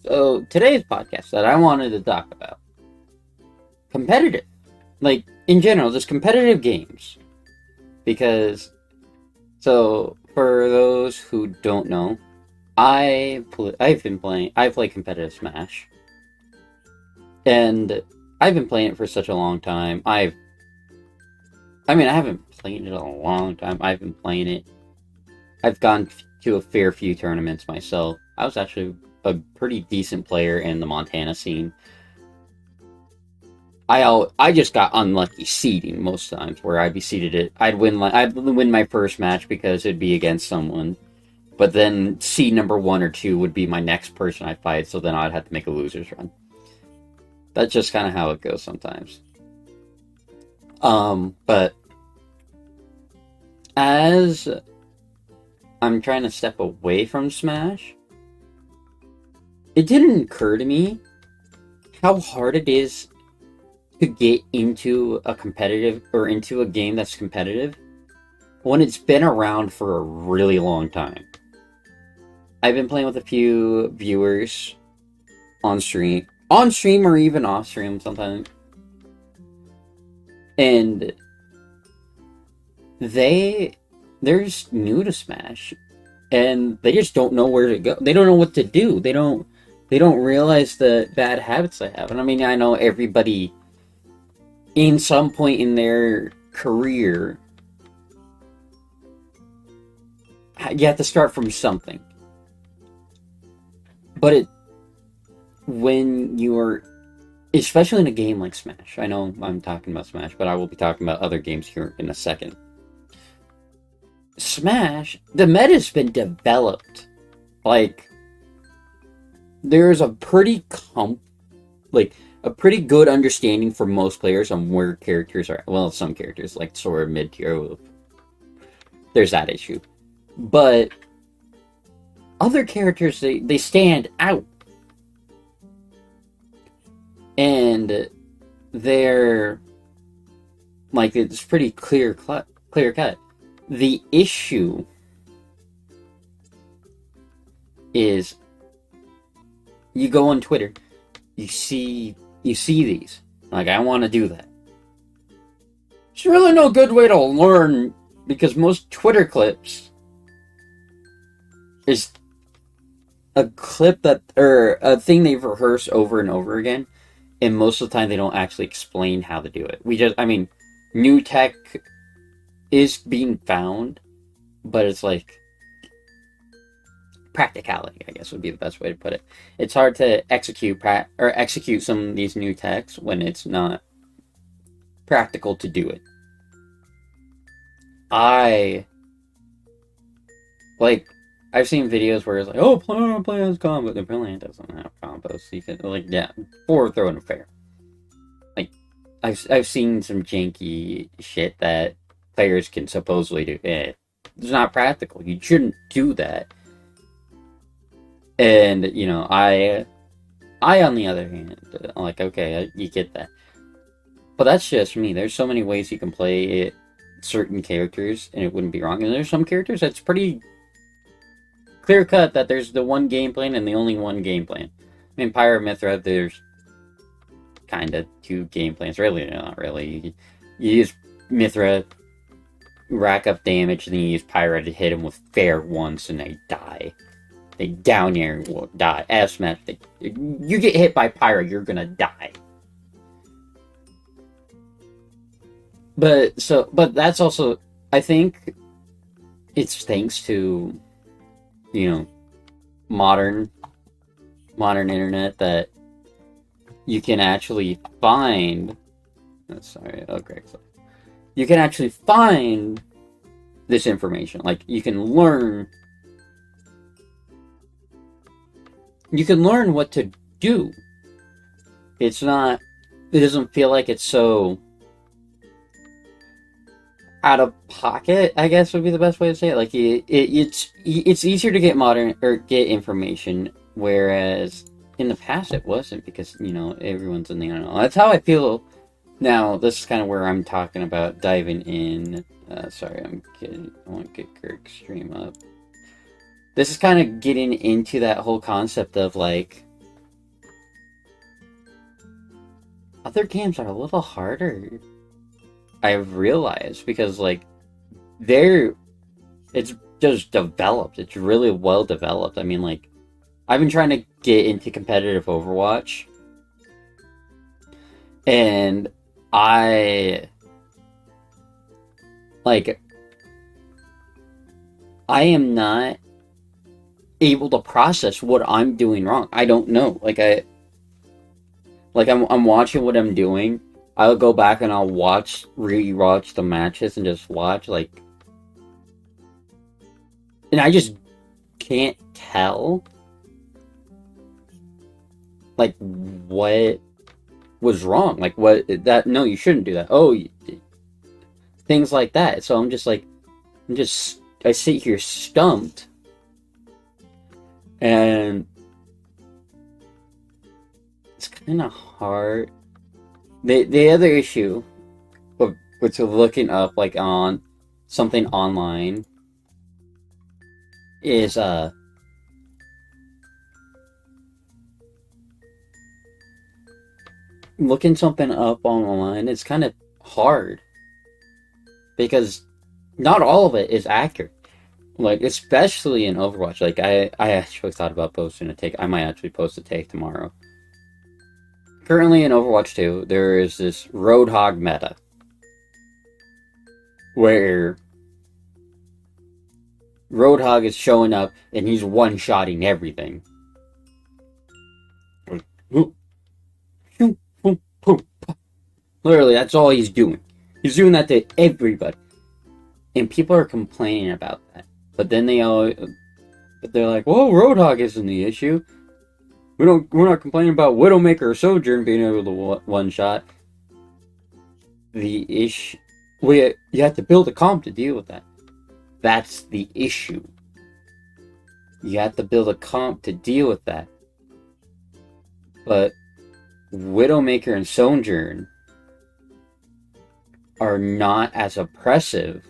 So today's podcast that I wanted to talk about competitive, like in general, just competitive games. Because for those who don't know, I play competitive Smash, and I've been playing it for such a long time. I haven't played it a long time. I've been playing it. I've gone to a fair few tournaments myself. I was actually a pretty decent player in the Montana scene. I just got unlucky seeding most times where I'd be seeded it. I'd win my first match because it'd be against someone, but then seed number one or two would be my next person I fight. So then I'd have to make a loser's run. That's just kind of how it goes sometimes. But as I'm trying to step away from Smash, it didn't occur to me how hard it is to get into a competitive or into a game that's competitive when it's been around for a really long time. I've been playing with a few viewers on stream or even off stream sometimes, and they're just new to Smash, and they just don't know where to go. They don't know what to do. They don't realize the bad habits they have. And I know everybody in some point in their career, you have to start from something. But when you're, especially in a game like Smash, I know I'm talking about Smash, but I will be talking about other games here in a second. Smash, the meta's been developed. Like, there's a a pretty good understanding for most players on where characters are. Well, some characters, like sort of mid-tier, there's that issue. But other characters, they stand out. And they're, like, it's pretty clear cut. The issue is, you go on Twitter, you see these. Like, I want to do that. It's really no good way to learn, because most Twitter clips is a clip or a thing they've rehearsed over and over again, and most of the time they don't actually explain how to do it. New tech is being found, but it's like practicality, I guess, would be the best way to put it. It's hard to execute some of these new techs when it's not practical to do it. I've seen videos where it's like, oh, play as combo. Apparently it doesn't have combos. So you can, like, yeah, for throwing a fair. Like, I've seen some janky shit that players can supposedly do. It's not practical. You shouldn't do that. And, I on the other hand, like, okay, you get that. But that's just me. There's so many ways you can play certain characters, and it wouldn't be wrong. And there's some characters that's pretty clear cut that there's the one game plan and the only one game plan. Pyra Mithra, there's kind of two game plans. Really, not really. You use Mithra, rack up damage, and then you use Pyra to hit him with fair once, and they die. They down air will die. F smash. You get hit by Pyra, you're gonna die. But that's also, I think, it's thanks to, modern internet that you can actually find. Sorry, okay. So you can actually find this information. Like, you can learn what to do. It doesn't feel like it's so out of pocket, I guess would be the best way to say it. Like, it's easier to get get information, whereas in the past it wasn't, because everyone's in the internet. That's how I feel now. This is kind of where I'm talking about diving in. Sorry, I'm kidding. I want to get Kirk's stream up. This is kind of getting into that whole concept of, like, other games are a little harder. I've realized because like they're it's just developed. It's really well developed. I mean, like I've been trying to get into competitive Overwatch, and I like I am not able to process what I'm doing wrong. I don't know. I'm watching what I'm doing. I'll go back and I'll rewatch the matches and just watch and I just can't tell like what was wrong. Like what that no, you shouldn't do that. Oh, things like that. So I sit here stumped, and it's kind of hard. The other issue with looking up like on something online is looking something up online. It's kind of hard because not all of it is accurate. Like especially in Overwatch. Like I actually thought about posting a take. I might actually post a take tomorrow. Currently in Overwatch 2, there is this Roadhog meta where Roadhog is showing up and he's one-shotting everything. Literally, that's all he's doing. He's doing that to everybody. And people are complaining about that. But then they're like, "Whoa, Roadhog isn't the issue. We're not complaining about Widowmaker or Sojourn being able to one shot. The issue, you have to build a comp to deal with that. That's the issue. You have to build a comp to deal with that. But Widowmaker and Sojourn are not as oppressive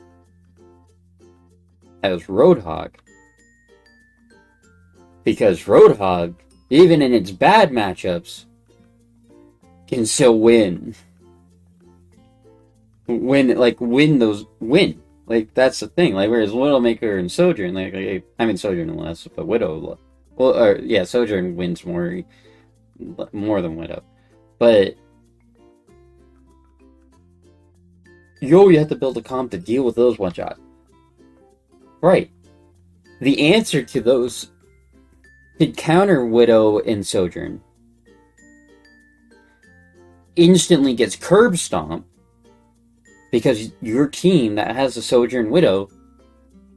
as Roadhog. Because Roadhog, even in its bad matchups, can still win. Win. Like, that's the thing. Like, whereas Widowmaker and Sojourn, Sojourn less, but Widow, Sojourn wins more than Widow. But, you have to build a comp to deal with those one-shots. Right. The answer to those to counter Widow and Sojourn instantly gets curb stomped because your team that has a Sojourn Widow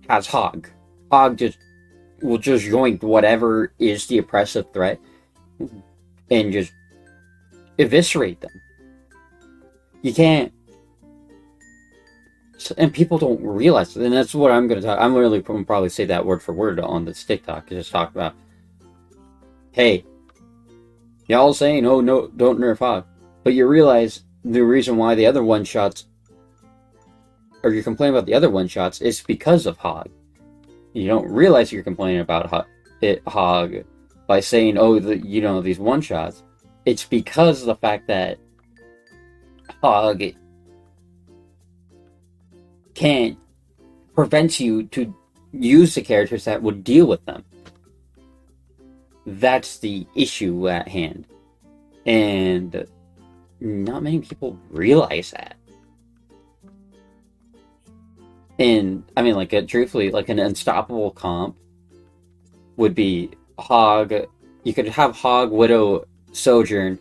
has Hog. Hog will just yoink whatever is the oppressive threat and just eviscerate them. You can't. And people don't realize it, and that's what I'm going to talk. I'm really going to probably say that word for word on this TikTok. Just talk about, hey, y'all saying, oh no, don't nerf Hog, but you realize the reason why the other one shots, or you're complaining about the other one shots, is because of Hog. You don't realize you're complaining about Hog by saying, oh, these one shots. It's because of the fact that Hog can't prevent you to use the characters that would deal with them. That's the issue at hand. And not many people realize that. And, truthfully, like an unstoppable comp would be Hog. You could have Hog, Widow, Sojourn,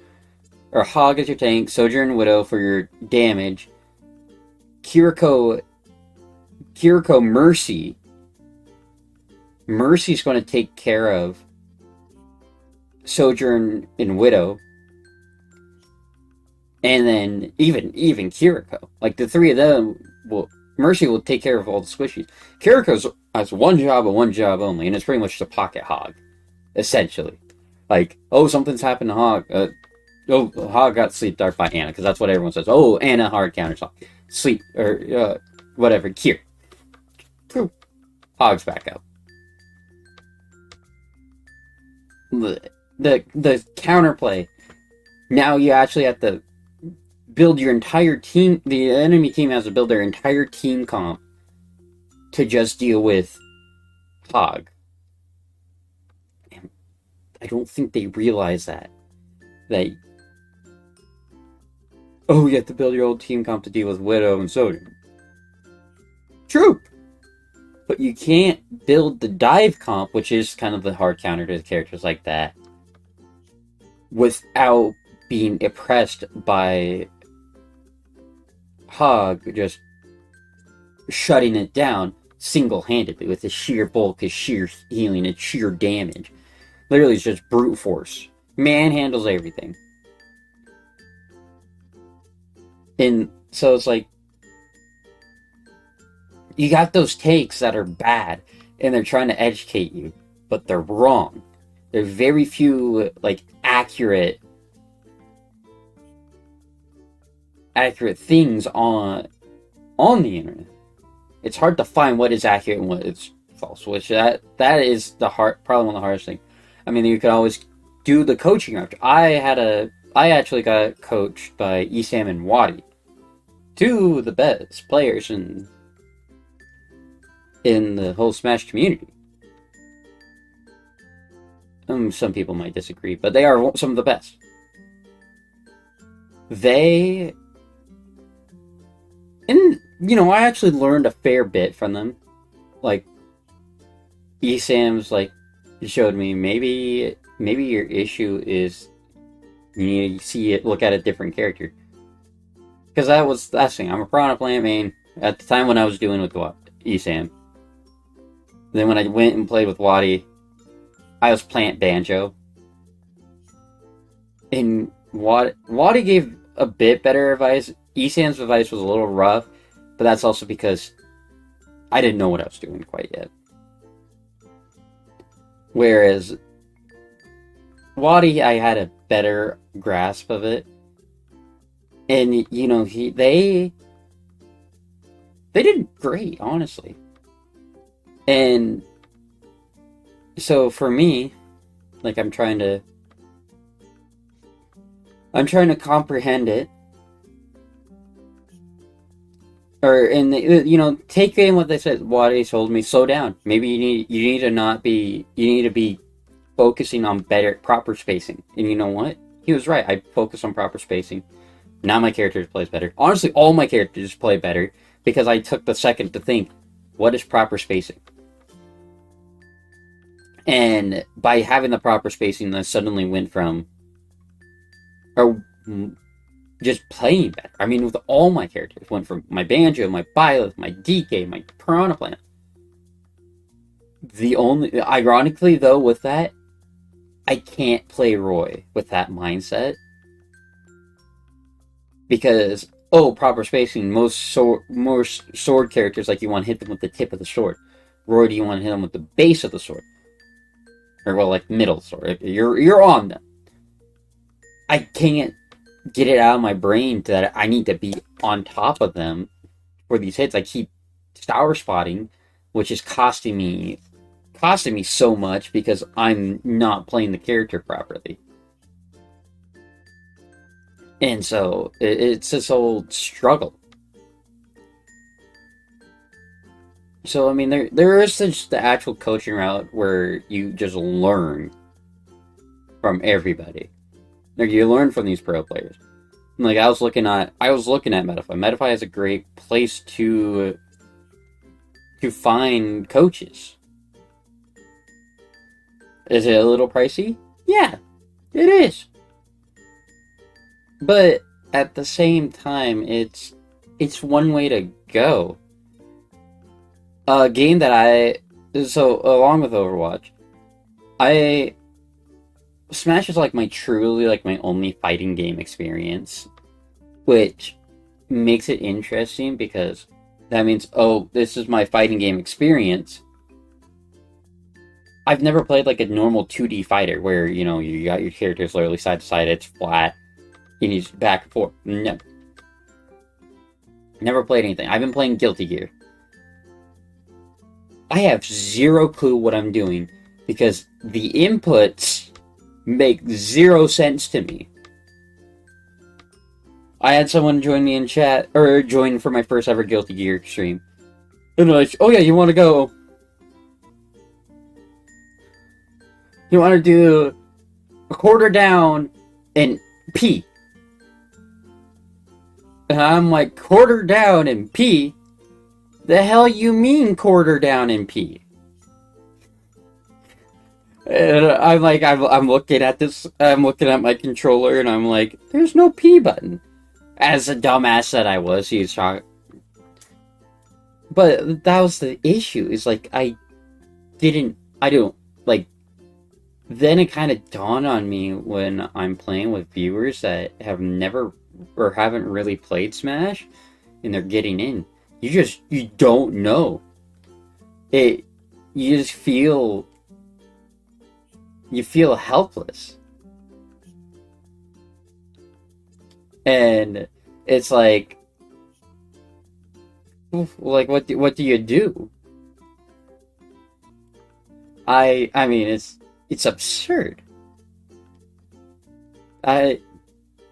or Hog as your tank, Sojourn, Widow for your damage, Kiriko, Mercy. Mercy's going to take care of Sojourn and Widow. And then even Kiriko. Like the three of them Mercy will take care of all the squishies. Kiriko has one job and one job only, and it's pretty much to pocket Hog. Essentially. Like, oh, something's happened to Hog. Hog got sleep dark by Anna, because that's what everyone says. Oh, Anna hard counters Hog. Sleep, or whatever, Kier. Hog's back up. The counterplay. Now you actually have to build your entire team. The enemy team has to build their entire team comp to just deal with Hog. And I don't think they realize that. Oh, you have to build your old team comp to deal with Widow and Sodium. True! But you can't build the dive comp, which is kind of the hard counter to characters like that, without being oppressed by Hog just shutting it down single-handedly with his sheer bulk, his sheer healing, and sheer damage. Literally, it's just brute force. Manhandles everything. And so it's like, you got those takes that are bad, and they're trying to educate you, but they're wrong. There are very few, like, accurate things on the internet. It's hard to find what is accurate and what is false, which that is probably one of the hardest things. I mean, you could always do the coaching route. I actually got coached by Esam and Wadi, two of the best players in the whole Smash community. Some people might disagree, but they are some of the best. I actually learned a fair bit from them. Like, Esam's, like, showed me maybe your issue is you need to look at a different character. Because that's the thing. I'm a Piranha Plant main at the time when I was doing with Esam. Then when I went and played with Wadi, I was Plant Banjo. And Wadi gave a bit better advice. Esam's advice was a little rough, but that's also because I didn't know what I was doing quite yet. Whereas Wadi, I had a better grasp of it. And, they did great, honestly. And so for me, like, I'm trying to comprehend it. Take in what they said. Wadi told me, slow down. Maybe you need to be focusing on proper spacing. And you know what? He was right. I focus on proper spacing. Now my character plays better. Honestly, all my characters play better because I took the second to think, what is proper spacing? And by having the proper spacing, I suddenly went from just playing better. I mean, with all my characters, went from my Banjo, my Byleth, my DK, my Piranha Plant. Ironically though, with that, I can't play Roy with that mindset. Because, proper spacing, most sword characters, like, you want to hit them with the tip of the sword. Roy, do you want to hit them with the base of the sword? Or, well, like, middle sword. You're on them. I can't get it out of my brain that I need to be on top of them for these hits. I keep sour spotting, which is costing me so much because I'm not playing the character properly. And so it's this whole struggle. So, I mean, there is just the actual coaching route where you just learn from everybody. Like, you learn from these pro players. Like, I was looking at Metafy. Metafy is a great place to find coaches. Is it a little pricey? Yeah, it is. But at the same time, it's one way to go. A game that along with Overwatch, Smash is like my only fighting game experience, which makes it interesting because that means, this is my fighting game experience. I've never played like a normal 2D fighter where, you got your characters literally side to side, it's flat, and he's back and forth. No. Never played anything. I've been playing Guilty Gear. I have zero clue what I'm doing because the inputs make zero sense to me. I had someone join me in chat, or join for my first ever Guilty Gear stream. And they're like, oh yeah, you want to go? You want to do a quarter down and P? And I'm like, quarter down and P? The hell you mean quarter down and P? And I'm like, I'm looking at this, I'm looking at my controller, and I'm like, there's no P button. As a dumbass that I was, he's shocked. But that was the issue, is like, I don't, like, then it kind of dawned on me when I'm playing with viewers that have never, or haven't really played Smash, and they're getting in. You don't know. You just feel, you feel helpless. And it's like what do you do? I mean, it's absurd.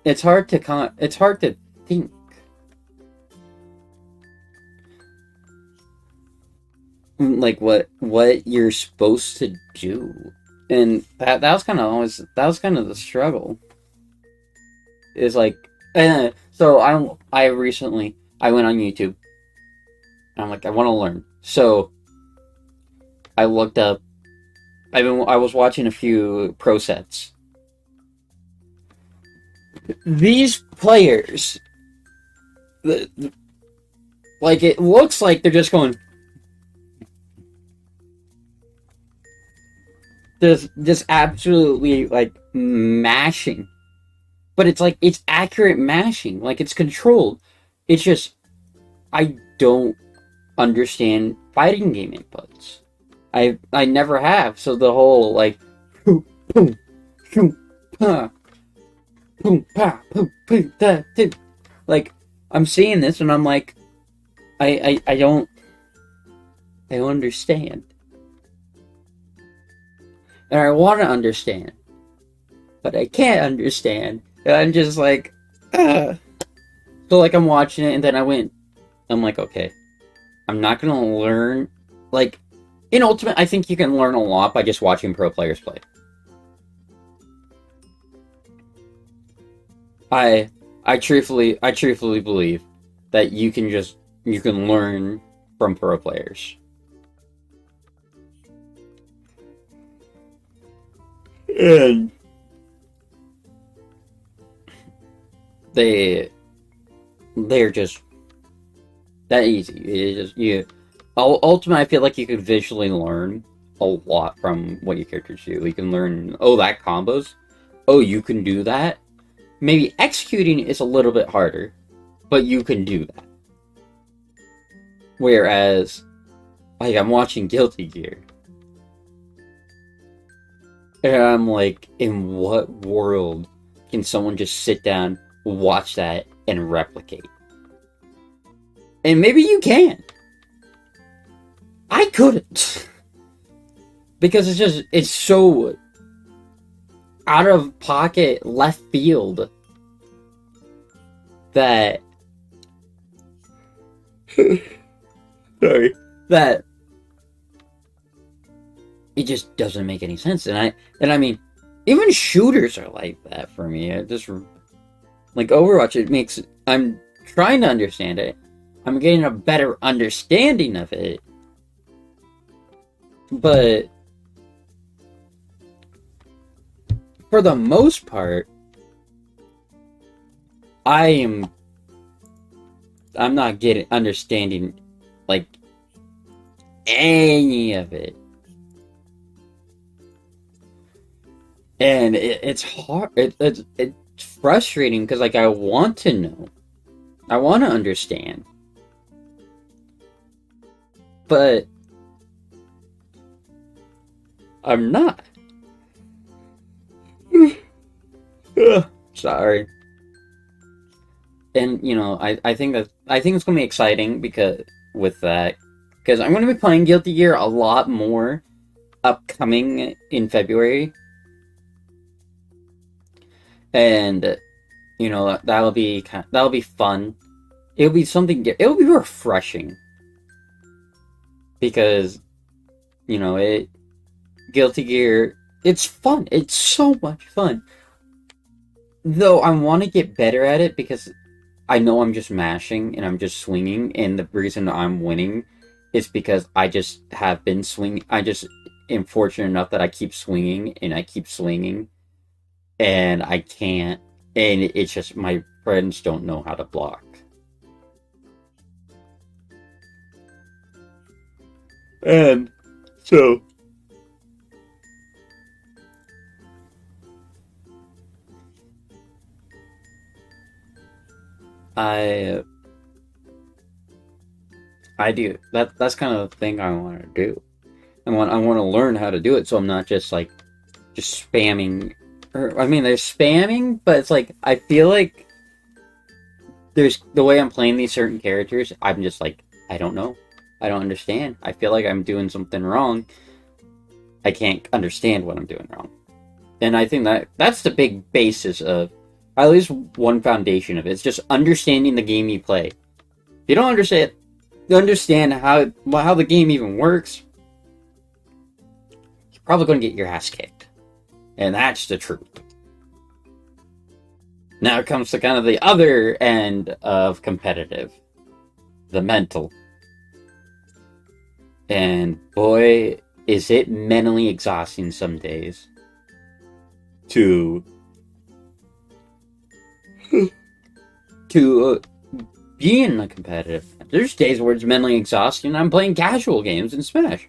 It's hard to think. Like what you're supposed to do. And that was kind of the struggle. Is like, so I recently went on YouTube. I'm like, I want to learn. So I looked up. I was watching a few pro sets. These players, like, it looks like they're just going. There's just absolutely like mashing. But it's like, it's accurate mashing. Like, it's controlled. It's just, I don't understand fighting game inputs. I never have. So the whole, like, boom, boom, boom, pa, boom, pa, boom, boom, da, da. Like, I'm seeing this and I'm like, I don't understand. And I want to understand. But I can't understand. And I'm just like, ugh. So like, I'm watching it, and then I'm like, okay, I'm not gonna learn, like, in Ultimate, I think you can learn a lot by just watching pro players play. I truthfully believe that you can learn from pro players. And they're just that easy. It's just Ultimate, I feel like you could visually learn a lot from what your characters do. You can learn, oh, that combos. Oh, you can do that. Maybe executing is a little bit harder, but you can do that. Whereas, like, I'm watching Guilty Gear, and I'm like, in what world can someone just sit down, watch that, and replicate? And maybe you can. I couldn't. Because it's so out of pocket, left field, that sorry, that it just doesn't make any sense. And I mean, even shooters are like that for me. It just, like, Overwatch, I'm trying to understand it. I'm getting a better understanding of it. But for the most part, I'm not understanding, like, any of it. And it's hard. It's frustrating because, like, I want to know. I want to understand. But I'm not. Sorry. And, you know, I think it's going to be exciting because I'm going to be playing Guilty Gear a lot more upcoming in February. And that'll be fun. It'll be something. It'll be refreshing because it Guilty Gear. It's fun. It's so much fun. Though I want to get better at it because I know I'm just mashing and I'm just swinging, and the reason I'm winning is because I just have been swinging. I just am fortunate enough that I keep swinging and I keep swinging, and I can't. And it's just my friends don't know how to block. And so I I do that's kind of the thing I want to do. I want to learn how to do it so I'm not just like just spamming. Or I mean, there's spamming, but it's like I feel like there's the way I'm playing these certain characters. I'm just like I don't know. I don't understand. I feel like I'm doing something wrong. I can't understand what I'm doing wrong. And I think that's the big basis of at least one foundation of it. It's just understanding the game you play. If you don't understand how the game even works, you're probably going to get your ass kicked. And that's the truth. Now it comes to kind of the other end of competitive, the mental. And boy, is it mentally exhausting some days to to be in a competitive. There's days where it's mentally exhausting. I'm playing casual games in Smash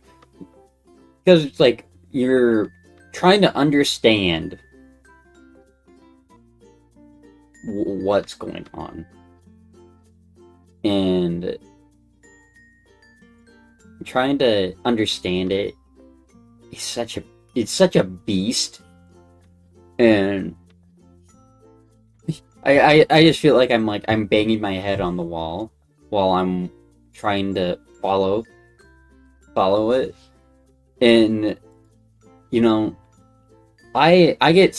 because it's like you're trying to understand what's going on, and trying to understand it is such a beast. And I just feel like I'm banging my head on the wall while I'm trying to follow it. And I get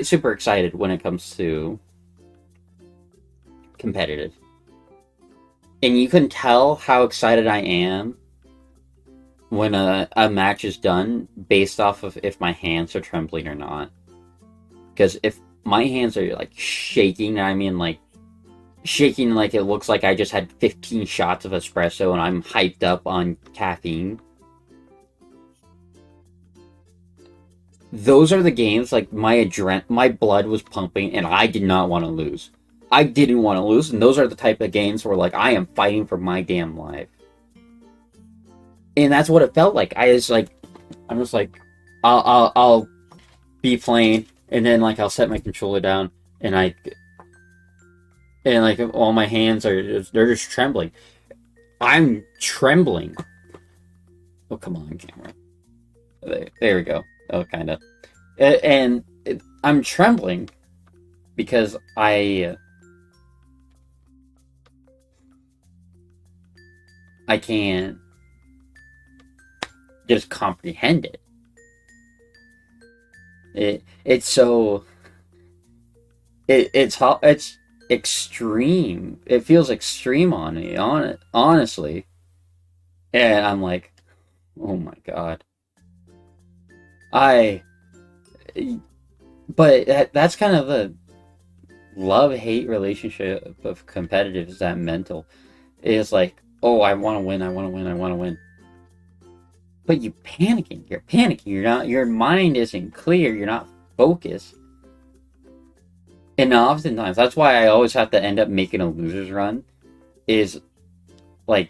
super excited when it comes to competitive. And you can tell how excited I am when a match is done based off of if my hands are trembling or not. Because if my hands are like shaking, I mean like shaking like it looks like I just had 15 shots of espresso and I'm hyped up on caffeine. Those are the games like my blood was pumping and I did not want to lose. I didn't want to lose, and those are the type of games where like I am fighting for my damn life. And that's what it felt like. I'm just like, I'll be playing, and then like I'll set my controller down, and like all my hands they're just trembling. I'm trembling. Oh come on, camera. There we go. Oh, kind of. And I'm trembling because I can't just comprehend it. It's extreme. It feels extreme on me, honestly. And I'm like, oh my god. I but that's kind of the love-hate relationship of competitive, is that mental. It's like, oh, I want to win, I want to win, I want to win. But you're panicking. Your mind isn't clear. You're not focused. And oftentimes, that's why I always have to end up making a loser's run. Is like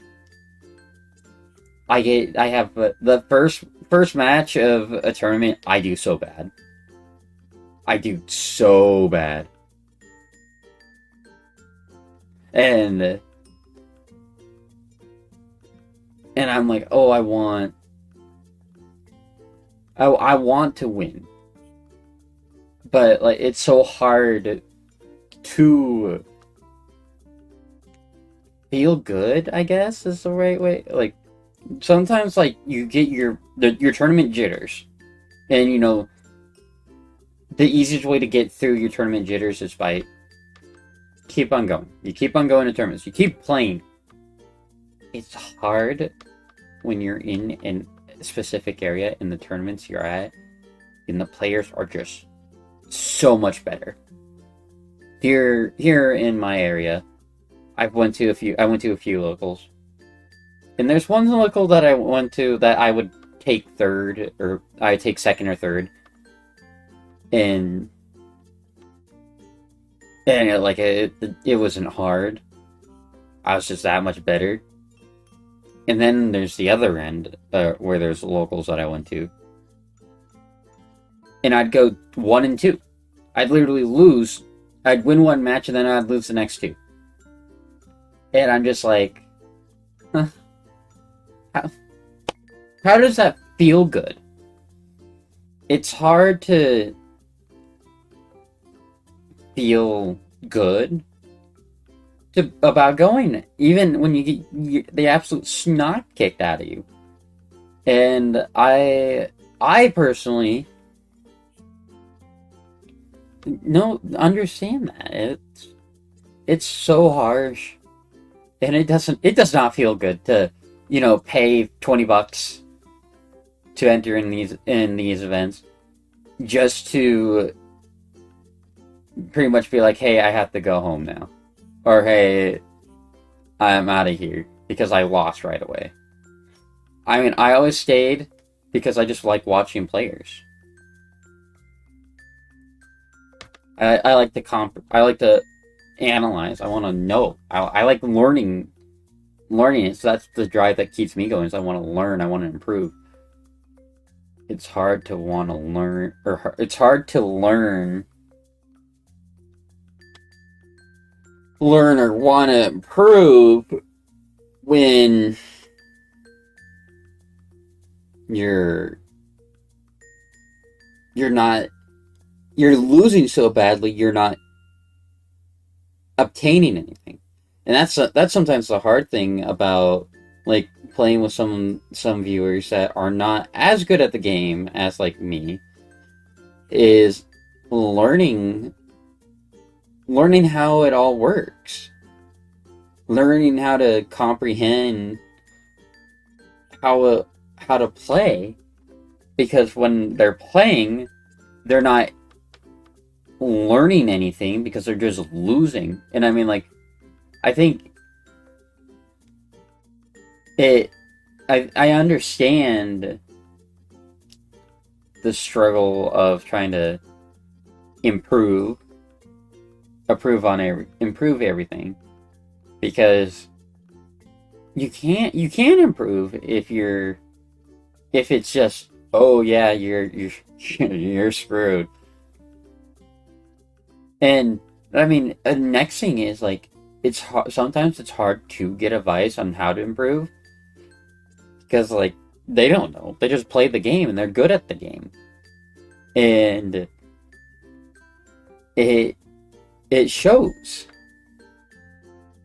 I have the first match of a tournament. I do so bad. I do so bad. And I'm like, oh, I want to win. But like it's so hard to feel good, I guess is the right way. Like sometimes like you get your tournament jitters. And the easiest way to get through your tournament jitters is by keep on going. You keep on going to tournaments. You keep playing. It's hard when you're in a specific area in the tournaments you're at, and the players are just so much better. Here in my area, I went to a few locals. And there's one local that I went to that I would take third, or I take second or third. And it wasn't hard. I was just that much better. And then there's the other end, where there's locals that I went to. And I'd go 1 and 2. I'd literally lose. I'd win one match and then I'd lose the next 2. And I'm just like, huh? How does that feel good? It's hard to feel good about going, even when you get the absolute snot kicked out of you. And I personally understand that it's so harsh, and it does not feel good to pay $20 to enter in these events just to pretty much be like, hey, I have to go home now. Or, hey, I'm out of here because I lost right away. I mean, I always stayed because I just like watching players. I like to I like to analyze. I want to know. I like learning it. So that's the drive that keeps me going. Is I want to learn. I want to improve. It's hard to want to learn, or it's hard to learn or want to improve when you're losing so badly you're not obtaining anything. And that's sometimes the hard thing about like playing with some viewers that are not as good at the game as like me, is learning how it all works. Learning how to comprehend how to play, because when they're playing, they're not learning anything because they're just losing. And I mean, like, I think I understand the struggle of trying to improve everything, because you can't improve if it's just, oh yeah, you're screwed. And I mean, the next thing is like, sometimes it's hard to get advice on how to improve, because like they don't know. They just play the game and they're good at the game. And it shows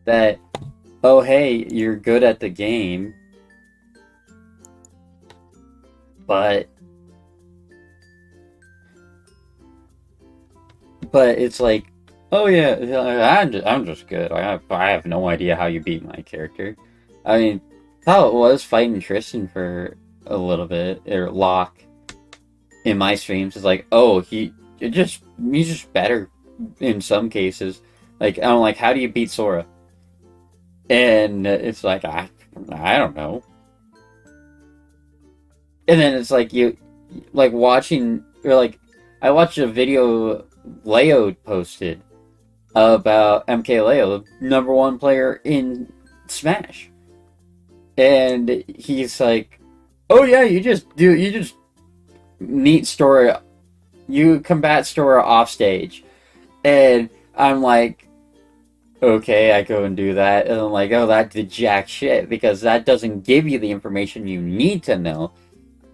that, oh hey, you're good at the game, but it's like, oh yeah, I'm just good. I have no idea how you beat my character. I mean, how it was fighting Tristan for a little bit, or Locke, in my streams, is like, oh, he's just better in some cases. Like, I'm like, how do you beat Sora? And it's like, I don't know. And then it's like, you like watching, or like, I watched a video Leo posted about MK Leo, the #1 player in Smash. And he's like, oh yeah, you just meet Sora, you combat Sora off stage. And I'm like, okay, I go and do that. And I'm like, oh, that did jack shit, because that doesn't give you the information you need to know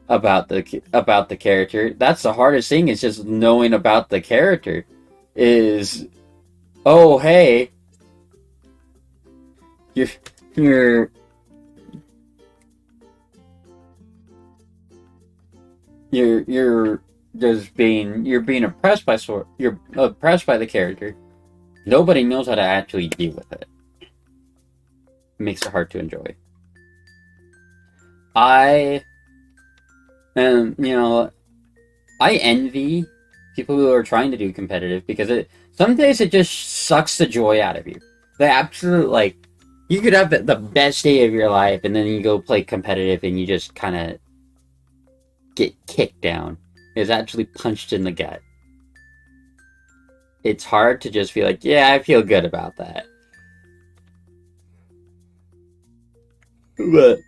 about the character. That's the hardest thing, is just knowing about the character. Is, oh hey, you're just being, you're being oppressed by the character, Nobody knows how to actually deal with it. It makes it hard to enjoy. I am, I envy people who are trying to do competitive because some days it just sucks the joy out of you. The absolute, like, you could have the best day of your life and then you go play competitive and you just kind of get kicked down. It's actually punched in the gut. It's hard to just be like, yeah, I feel good about that. But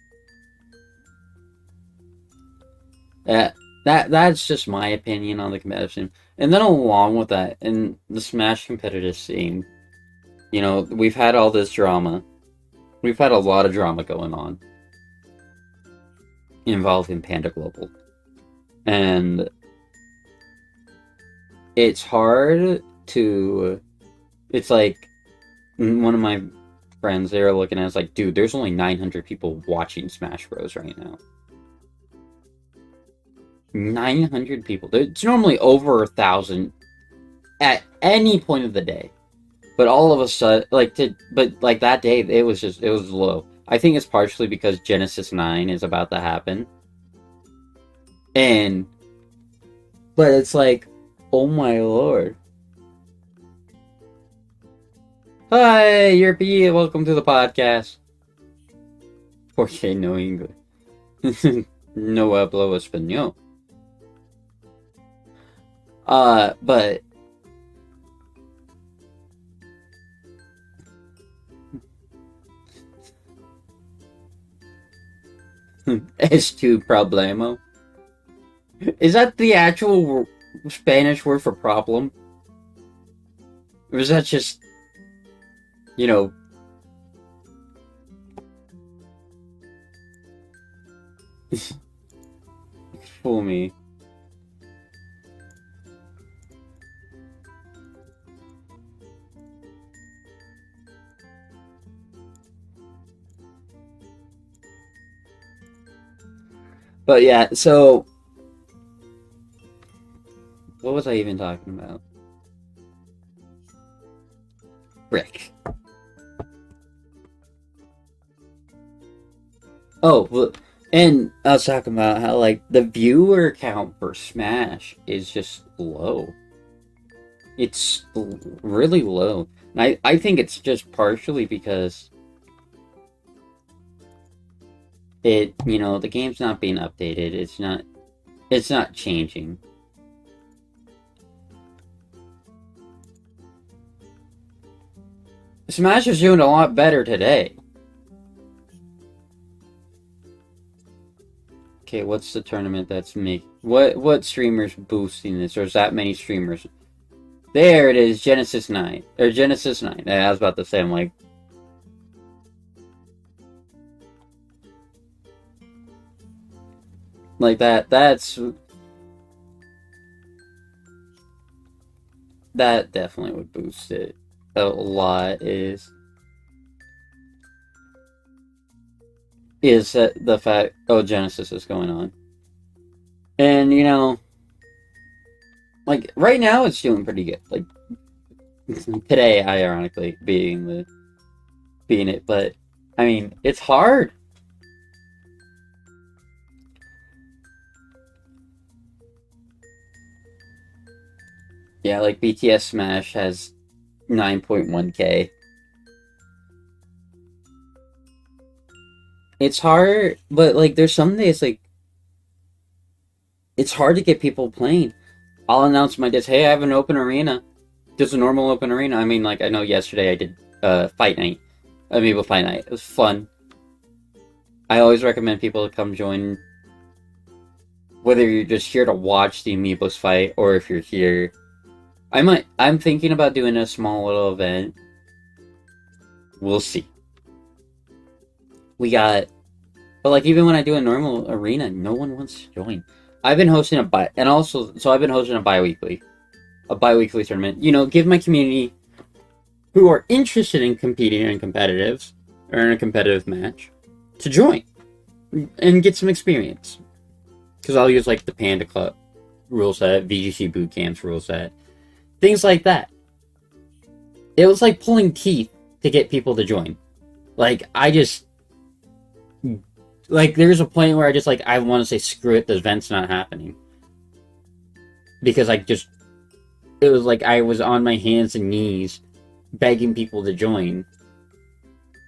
that's just my opinion on the competitive scene. And then along with that, in the Smash competitive scene, we've had all this drama. We've had a lot of drama going on involving Panda Global. And it's hard to... It's like, one of my friends, they were looking at it, it's like, dude, there's only 900 people watching Smash Bros. Right now. 900 people. It's normally over 1,000 at any point of the day. But all of a sudden, but that day, it was low. I think it's partially because Genesis 9 is about to happen. But it's like, oh my lord. Hi, you're P. Welcome to the podcast. Porque no English. No hablo español. But es tu problema. Is that the actual Spanish word for problem? Or is that just, fool me. But yeah, so what was I even talking about? Rick. Oh, well, and I was talking about how, like, the viewer count for Smash is just low. It's really low. And I think it's just partially because the game's not being updated. It's not changing. Smash is doing a lot better today. Okay, what's the tournament that's what streamer's boosting this? Or is that many streamers? There it is, Genesis 9. Or Genesis 9. I was about to say, I'm like... Like that definitely would boost it a lot, is that the fact, Genesis is going on. And, like, right now it's doing pretty good. Like, today, ironically, being it, but, I mean, it's hard. Yeah, like, BTS Smash has 9.1k. It's hard, but, like, there's some days, like, it's hard to get people playing. I'll announce my days, hey, I have an open arena. Just a normal open arena. I mean, like, I know yesterday I did Fight Night. Amiibo Fight Night. It was fun. I always recommend people to come join. Whether you're just here to watch the Amiibos fight, or if you're here. I'm thinking about doing a small little event. We'll see. But like, even when I do a normal arena, no one wants to join. I've been hosting I've been hosting a bi-weekly tournament. Give my community who are interested in competing in competitives, or in a competitive match, to join and get some experience. Because I'll use, like, the Panda Club rule set, VGC Boot Camps rule set, things like that. it was like pulling teeth to get people to join. Like, there's a point where I want to say, screw it, the event's not happening. Because it was like I was on my hands and knees begging people to join,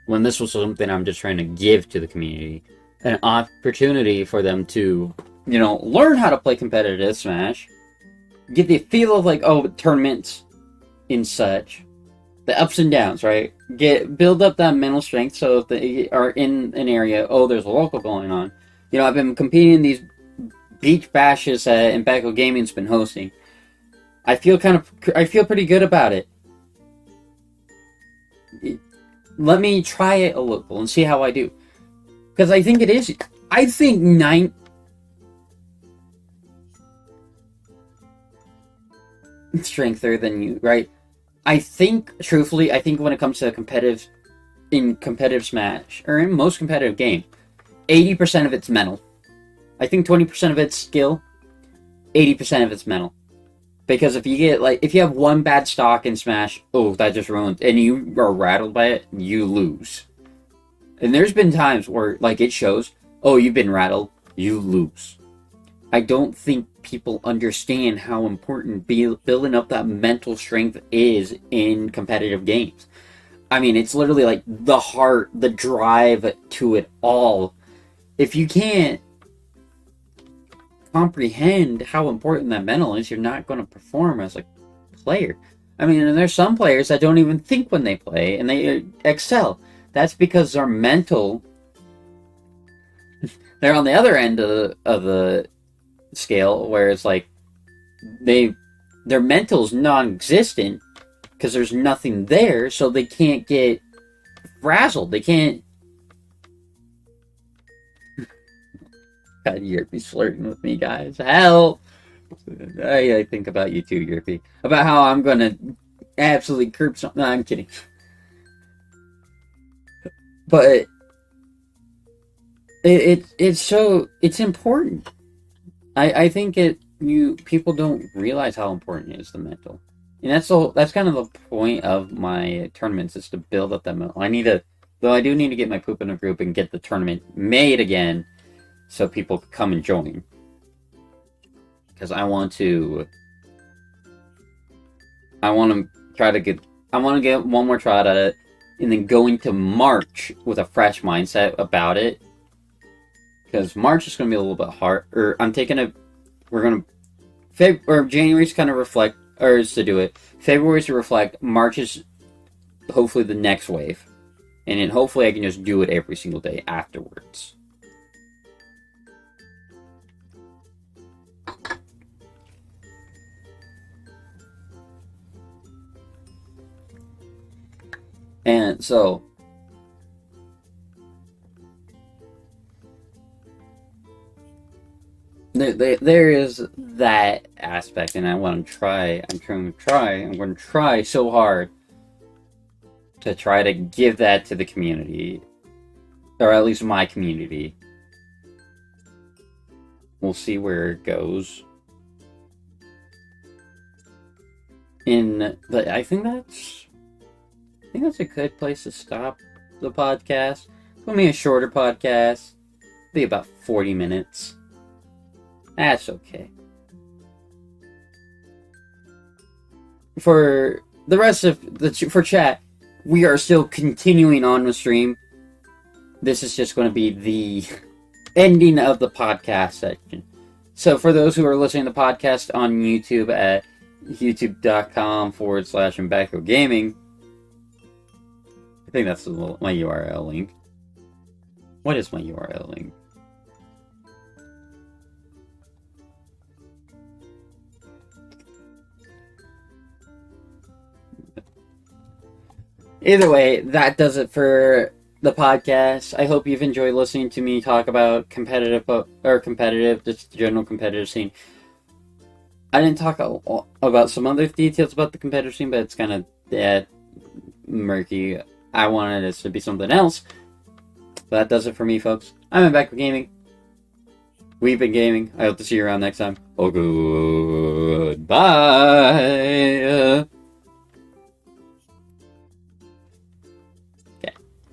when this was something I'm just trying to give to the community. An opportunity for them to, learn how to play competitive Smash, get the feel of, tournaments and such, the ups and downs, right? Build up that mental strength, so if they are in an area, there's a local going on. I've been competing in these beach bashes that Impeccable Gaming's been hosting. I feel pretty good about it. Let me try it a little and see how I do. Because I think it is. I think 9 strengther than you, right? I think, truthfully, when it comes to competitive Smash, or in most competitive game, 80% of it's mental. I think 20% of it's skill, 80% of it's mental. Because if you have one bad stock in Smash, that just ruined, and you are rattled by it, you lose. And there's been times where, it shows, you've been rattled, you lose. I don't think people understand how important building up that mental strength is in competitive games. I mean, it's literally the heart, the drive to it all. If you can't comprehend how important that mental is, you're not going to perform as a player. I mean, and there's some players that don't even think when they play, and they excel. That's because their mental, they're on the other end of the scale, where it's their mental's non-existent because there's nothing there, so they can't get frazzled. They can't. God, Yerpy's flirting with me, guys. Help! I think about you too, Yerpy. About how I'm gonna absolutely curb something. No, I'm kidding. But it's important. I think people don't realize how important it is, the mental. And that's kind of the point of my tournaments, is to build up that mental. I do need to get my poop in a group and get the tournament made again, so people can come and join. Because I want to get one more try at it, and then go into March with a fresh mindset about it. Because March is going to be a little bit hard. January's kind of reflect, or is to do it. February's to reflect. March is hopefully the next wave. And then hopefully I can just do it every single day afterwards. And so, there is that aspect, and I'm going to try so hard to try to give that to the community, or at least my community. We'll see where it goes. I think that's a good place to stop the podcast. It's going to be a shorter podcast. It'll be about 40 minutes. That's okay. For the rest of for chat, we are still continuing on the stream. This is just going to be the ending of the podcast section. So for those who are listening to the podcast on YouTube at youtube.com/Impeccable Gaming, I think that's my URL link. What is my URL link? Either way, that does it for the podcast. I hope you've enjoyed listening to me talk about competitive, just the general competitive scene. I didn't talk about some other details about the competitive scene, but it's kind of that murky. I wanted it to be something else. But that does it for me, folks. I'm Impeccable Gaming. We've been gaming. I hope to see you around next time. Oh, goodbye.